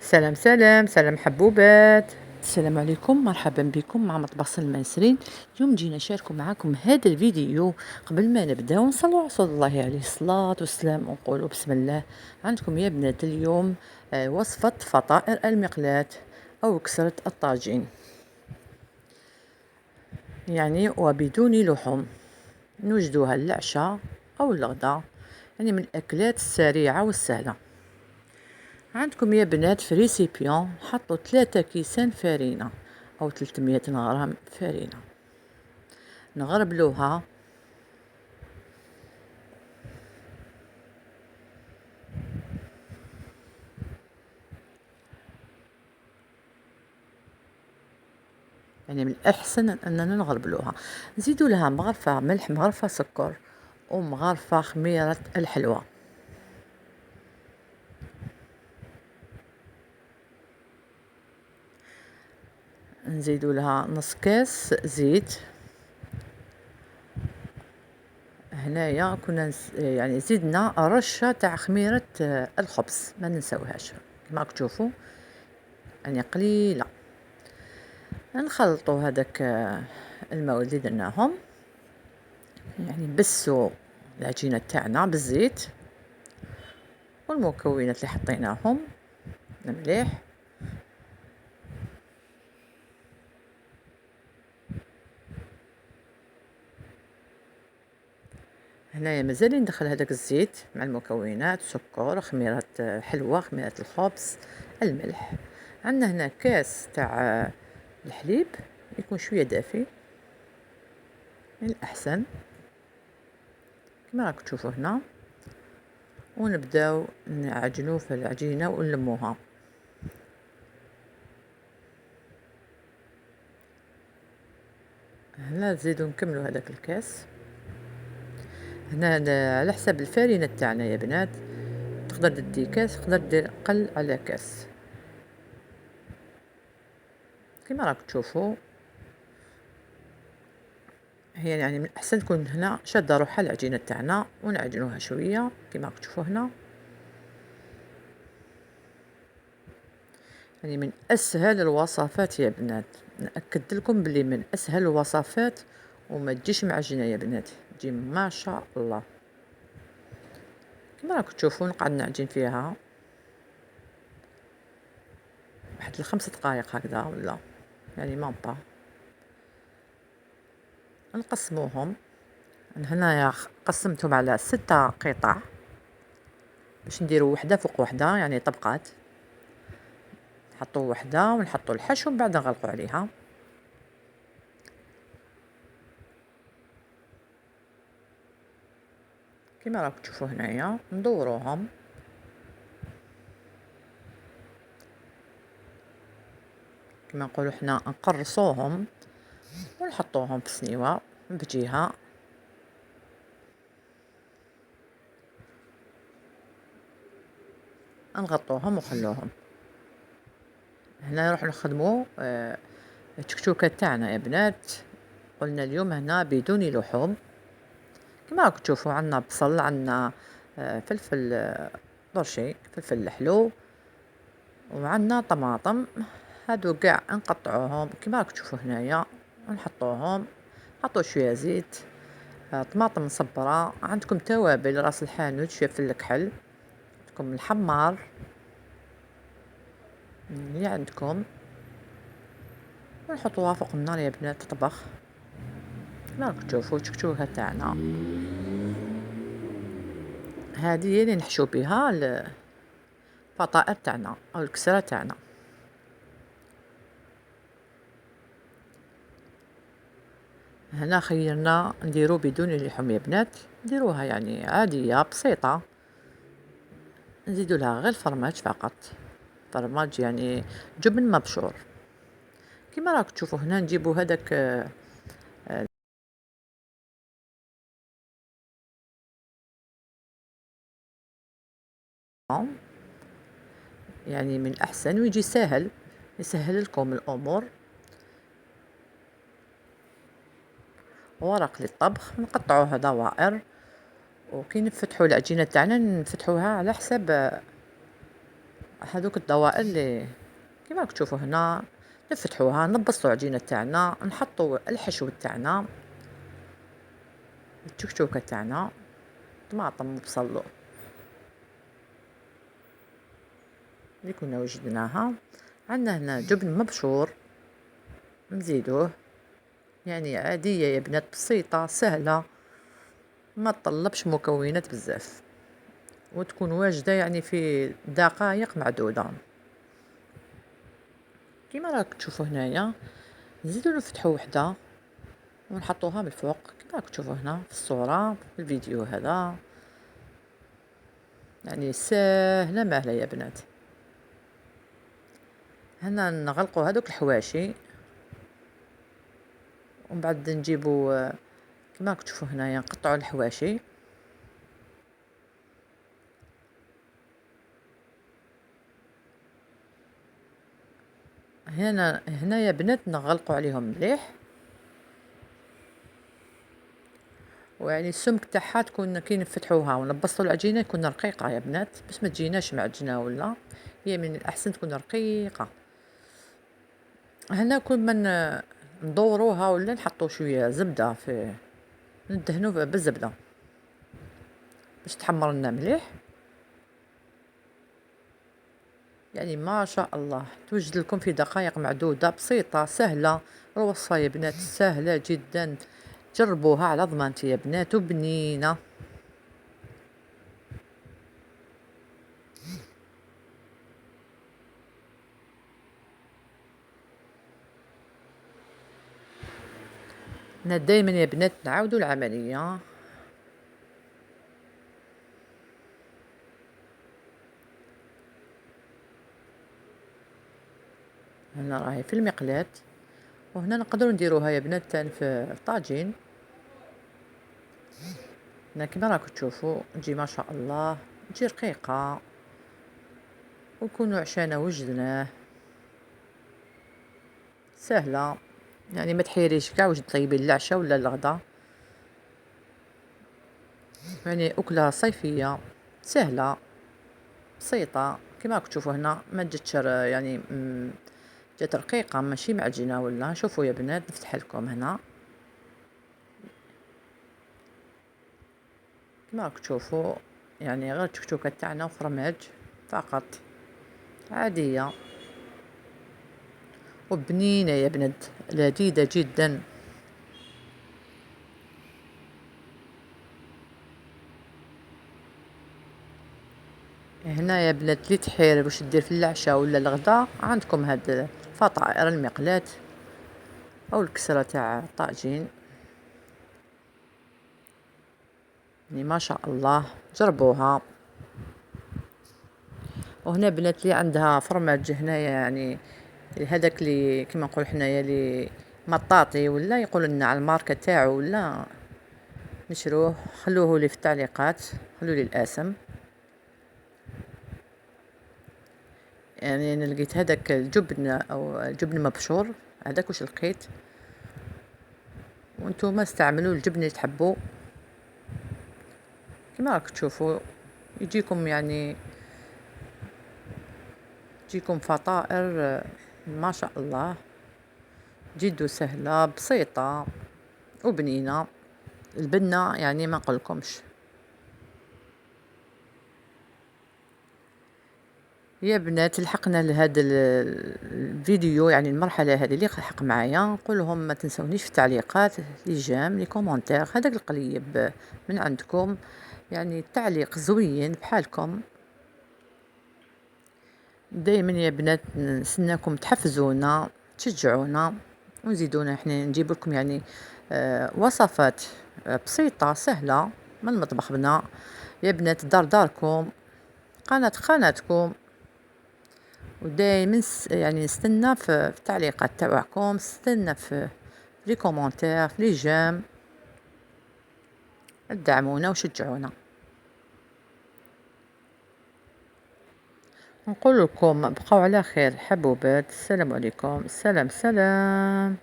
سلام سلام سلام حبوبات. السلام عليكم، مرحبا بكم مع مطبخ سلمى نسرين. اليوم جينا نشارك معكم هذا الفيديو. قبل ما نبدا ونصلوا على رسول الله عليه الصلاة والسلام ونقولوا بسم الله. عندكم يا بنات اليوم وصفة فطائر المقلاة أو كسرة الطاجين، يعني وبدون لحوم. نوجدوها للعشاء أو الغداء، يعني من الأكلات السريعة والسهلة. عندكم يا بنات في ريسيبيون حطوا 3 كيسان فرينة أو 300 غرام فرينة، نغربلوها. يعني من الأحسن أننا نغربلوها. نزيدوا لها مغرفة ملح، مغرفة سكر، ومغرفة خميرة الحلوى. نزيدوا لها نص كاس زيت. هنايا كنا يعني زدنا رشة تاع خميرة الخبز، ما ننساوهاش كما راكم تشوفوا، يعني قليلة. نخلطوا هذاك المواد اللي درناهم، يعني نبسوا العجينة تاعنا بالزيت والمكونات اللي حطيناهم، المليح. هنايا مازال ندخل هذاك الزيت مع المكونات، سكر، خميرة حلوة، خميرة الخبز، الملح. عندنا هنا كاس تاع الحليب، يكون شوية دافي من الأحسن كما راكم تشوفوا هنا. ونبداو نعجنو في العجينة ونلموها. هنا نزيدو نكملو هذاك الكاس. هنا على حساب الفرينة تاعنا يا بنات، تقدر تدي كاس، تقدر دير قل على كاس كما راك تشوفوا. هي يعني من الاحسن تكون هنا شاده روحها العجينه تاعنا، ونعجنوها شويه كما راك تشوفوا هنا. يعني من اسهل الوصفات يا بنات، ناكد لكم بلي من اسهل الوصفات، وما تجيش معجنه يا بنات، تجي ما شاء الله. كما راك تشوفوا نقعد نعجن فيها واحد ل5 دقائق هكذا، ولا يعني ما با. نقسموهم. هنايا قسمتهم على 6 قطع باش نديرو وحده فوق وحده، يعني طبقات. نحطو وحده ونحطو الحشو، من بعد نغلقو عليها. كما راكم تشوفوا هنايا ندوروهم. كما نقولوا حنا نقرصوهم ونحطوهم في سنيوه بجهه. نغطوهم ونخلوهم. هنا نروح نخدمو التكتوكه تاعنا يا بنات. قلنا اليوم هنا بدون لحوم. كما راكم تشوفوا عندنا بصل، عندنا فلفل طرشي، فلفل حلو، وعندنا طماطم. هادو كاع نقطعوهم كما راكم تشوفوا هنايا، ونحطوهم. حطوا شويه زيت، طماطم مصبره، عندكم توابل راس الحانوت، شويه فل الكحل، عندكم الحمار اللي عندكم، ونحطوها فوق النار يا بنات تطبخ. كما راكم تشوفوا التكتوكه تاعنا هذه هي اللي نحشو بها الفطائر تاعنا او الكسره تاعنا. هنا خيرنا نديرو بدون اللحوم يا بنات، نديروها يعني عاديه بسيطه. نزيدو لها غير الفرماج فقط، فرماج يعني جبن مبشور. كما راك تشوفوا هنا نجيبو هذاك يعني من احسن ويجي سهل، يسهل لكم الامور. ورق للطبخ نقطعوها دوائر، وكي نفتحوا العجينه تاعنا نفتحوها على حسب هذوك الدوائر اللي كيما راكم تشوفوا هنا، نفتحوها، نبسطوا العجينة تاعنا، نحطوا الحشو تاعنا، التشكشوكة تاعنا، طماطم وبصل اللي كنا وجدناها. عندنا هنا جبن مبشور نزيدوه، يعني عادية يا بنات، بسيطة سهلة، ما تطلبش مكونات بزاف، وتكون واجدة يعني في دقائق معدودة. كيما راك تشوفوا هنايا، نزيدو نفتحو وحدة ونحطوها من الفوق كيما راك تشوفوا هنا في الصورة في الفيديو هذا. يعني ساهلة ماهلة يا بنات. هنا نغلقوا هذوك الحواشي، ومن بعد نجيبو كيما راك تشوفوا هنايا نقطعوا الحواشي. هنا يا بنات نغلقوا عليهم مليح، ويعني السمك تاعها تكون كي نفتحوها ونبسطوا العجينه يكون رقيقه يا بنات، باش ما تجيناش معجنه، ولا هي من الاحسن تكون رقيقه. هنا كل ما ندوروها ولا نحطوا شويه زبده في، ندهنوا بالزبده باش تحمر لنا مليح. يعني ما شاء الله توجد لكم في دقائق معدوده، بسيطه سهله. الوصفه يا بنات سهله جدا، جربوها على ضمانتي يا بنات، وبنينه. دايما يا بنات نعاودوا العمليه. هنا راهي في المقلاة، وهنا نقدروا نديروها يا بنات تاني في الطاجين. هنا كيما راكم تشوفوا تجي ما شاء الله، تجي رقيقة، ونكونوا عشانه وجدناه، سهلة. يعني ما تحيريش كاع واش طيبين العشاء ولا الغدا، يعني أكلة صيفية سهلة بسيطة. كيما راكم تشوفوا هنا ما جاتش يعني جات رقيقة ماشي معجنة ولا. شوفوا يا بنات نفتح لكم هنا كيما راكم تشوفوا، يعني غير التكتوكة تاعنا وفرماج فقط، عادية وبنينة يا بنت، لذيذة جدا. هنا يا بنات اللي تحير باش دير في العشاء ولا الغدا، عندكم هاد الفطائر المقلاة او الكسرة تاع الطاجين. يعني ما شاء الله جربوها. وهنا بنات اللي عندها فرماج هنايا، يعني هذاك اللي كما نقول حنايا اللي مطاطي، ولا يقولوا لنا على الماركه تاعو، ولا نشروه، خلوه لي في التعليقات، خلوا لي الاسم. يعني انا لقيت هذاك الجبن او الجبن مبشور، هذاك واش لقيت، وانتم استعملوا الجبن اللي تحبوا. كما راك تشوفوا يجيكم، يعني تجيكم فطائر ما شاء الله جد سهلة بسيطة وبنينة. البنة يعني ما نقولكمش. يا بنات لحقنا لهذا الفيديو، يعني المرحلة هذه اللي لحق معايا، نقول لهم ما تنسونيش في التعليقات، لي جام لي كومونتير، هذاك القليب من عندكم، يعني التعليق زوين بحالكم. دايما يا بنات نستناكم تحفزونا تشجعونا، ونزيدونا احنا نجيب لكم يعني وصفات بسيطة سهلة من المطبخ بنا. يا بنات دار داركم، قناتكم، ودايما يعني نستنى في التعليقات تاعكم، نستنى في لي كومونتير، في لي جيم، تدعمونا وشجعونا. نقول لكم بقوا على خير حبوبات، السلام عليكم، سلام سلام.